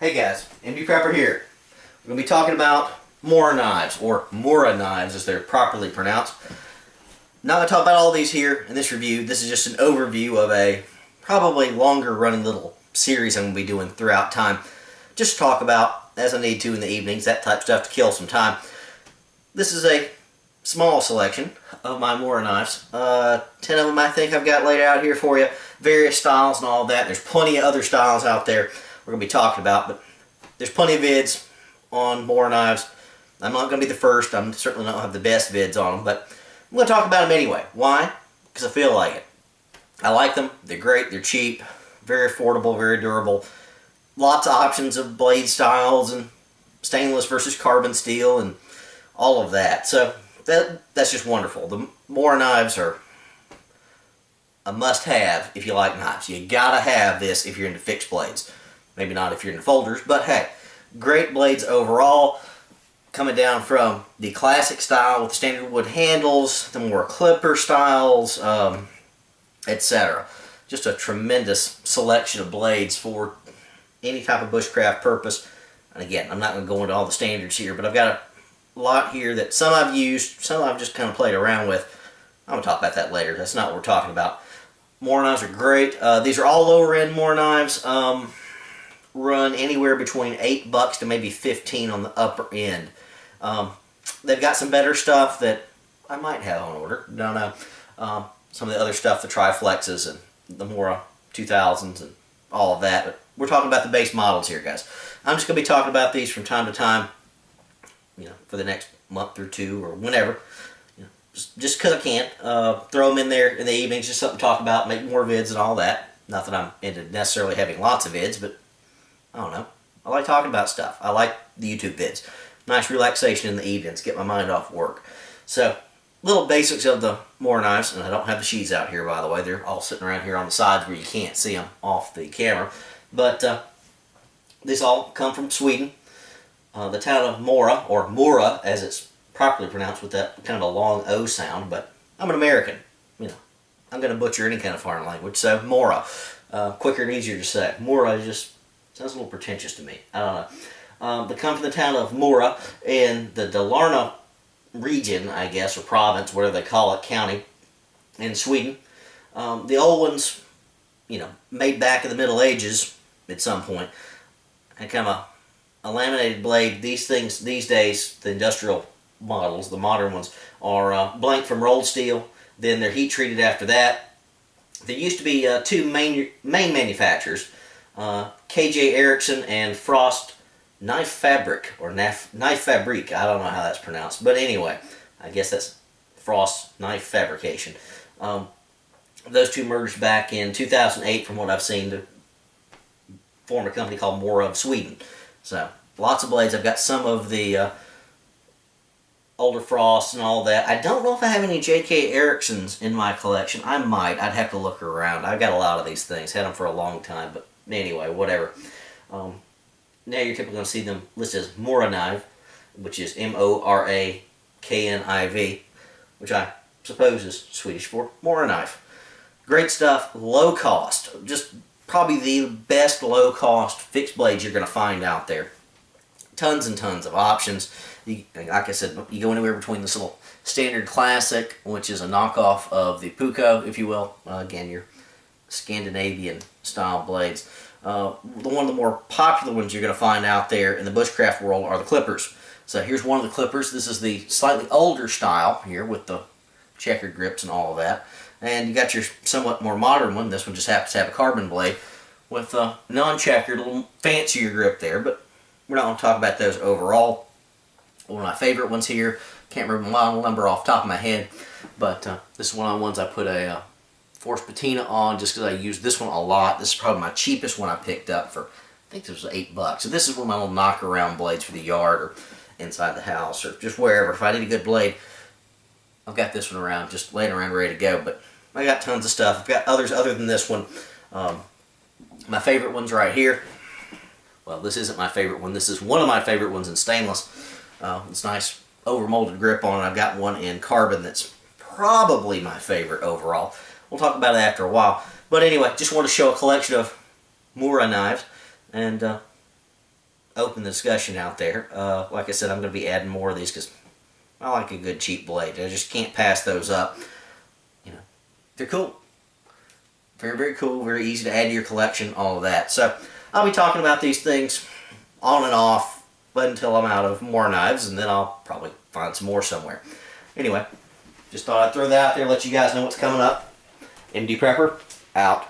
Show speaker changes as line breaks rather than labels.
Hey guys, MD Prepper here. We're going to be talking about Mora knives, or Mora knives as they're properly pronounced. Not going to talk about all these here in this review. This is just an overview of a probably longer running little series I'm going to be doing throughout time. Just to talk about, as I need to in the evenings, that type of stuff to kill some time. This is a small selection of my Mora knives. 10 of them I think I've got laid out here for you. Various styles and all that. There's plenty of other styles out there we're going to be talking about, but there's plenty of vids on Mora knives. I'm not going to be the first. I'm certainly not have the best vids on them, but I'm going to talk about them anyway. Why? Because I feel like it. I like them. They're great. They're cheap. Very affordable. Very durable. Lots of options of blade styles and stainless versus carbon steel and all of that. So that's just wonderful. The Mora knives are a must-have if you like knives. You gotta have this if you're into fixed blades. Maybe not if you're into folders, but hey, great blades overall. Coming down from the classic style with standard wood handles, the more clipper styles, etc. Just a tremendous selection of blades for any type of bushcraft purpose. And again, I'm not going to go into all the standards here, but I've got a lot here that some I've used, some I've just kind of played around with. I'm going to talk about that later. That's not what we're talking about. Mora knives are great. These are all lower end Mora knives. Run anywhere between $8 to maybe $15 on the upper end. They've got some better stuff that I might have on order. Don't know. Some of the other stuff, the Triflexes and the Mora 2000s and all of that. But we're talking about the base models here, guys. I'm just going to be talking about these from time to time, for the next month or two or whenever. Just because I can. Throw them in there in the evenings, just something to talk about, make more vids and all that. Not that I'm into necessarily having lots of vids, but I don't know. I like talking about stuff. I like the YouTube vids. Nice relaxation in the evenings, get my mind off work. So, little basics of the Mora knives, and I don't have the sheaths out here, by the way. They're all sitting around here on the sides where you can't see them off the camera. But these all come from Sweden. The town of Mora, or Mora as it's properly pronounced with that kind of a long O sound, but I'm an American. I'm going to butcher any kind of foreign language, so Mora. Quicker and easier to say. Mora just sounds a little pretentious to me. I don't know. They come from the town of Mora in the Dalarna region, I guess, or province, whatever they call it, county, in Sweden. The old ones, made back in the Middle Ages at some point, had kind of a laminated blade. These things, these days, the industrial models, the modern ones, are blank from rolled steel. Then they're heat treated after that. There used to be two main manufacturers, KJ Erickson and Frost Knife Fabric, or Knife Fabrique. I don't know how that's pronounced, but anyway, I guess that's Frost Knife Fabrication. Those two merged back in 2008, from what I've seen, to form a company called Mora of Sweden. So, lots of blades. I've got some of the older Frost and all that. I don't know if I have any J.K. Ericksons in my collection. I might. I'd have to look around. I've got a lot of these things. Had them for a long time, but anyway, whatever. Now you're typically going to see them listed as Mora Knife, which is Morakniv, which I suppose is Swedish for Mora Knife. Great stuff, low cost. Just probably the best low cost fixed blades you're going to find out there. Tons and tons of options. Like I said, you go anywhere between this little standard classic, which is a knockoff of the Puko, if you will. Again, your Scandinavian style blades. One of the more popular ones you're going to find out there in the bushcraft world are the clippers. So here's one of the clippers. This is the slightly older style here with the checkered grips and all of that. And you got your somewhat more modern one. This one just happens to have a carbon blade with a non-checkered, a little fancier grip there, but we're not going to talk about those overall. One of my favorite ones here, can't remember the model number off the top of my head, but this is one of the ones I put a forced patina on just because I use this one a lot. This is probably my cheapest one I picked up for, I think this was $8. So this is one of my little knock-around blades for the yard or inside the house or just wherever. If I need a good blade, I've got this one around, just laying around ready to go. But I got tons of stuff. I've got others other than this one. My favorite one's right here. Well, this isn't my favorite one. This is one of my favorite ones in stainless. It's nice over-molded grip on it. I've got one in carbon that's probably my favorite overall. We'll talk about it after a while. But anyway, just want to show a collection of Mora knives. And open the discussion out there. Like I said, I'm going to be adding more of these because I like a good cheap blade. I just can't pass those up. You know, they're cool. Very, very cool. Very easy to add to your collection. All of that. So I'll be talking about these things on and off until I'm out of more knives, and then I'll probably find some more somewhere. Anyway, just thought I'd throw that out there, let you guys know what's coming up. MD Prepper, out.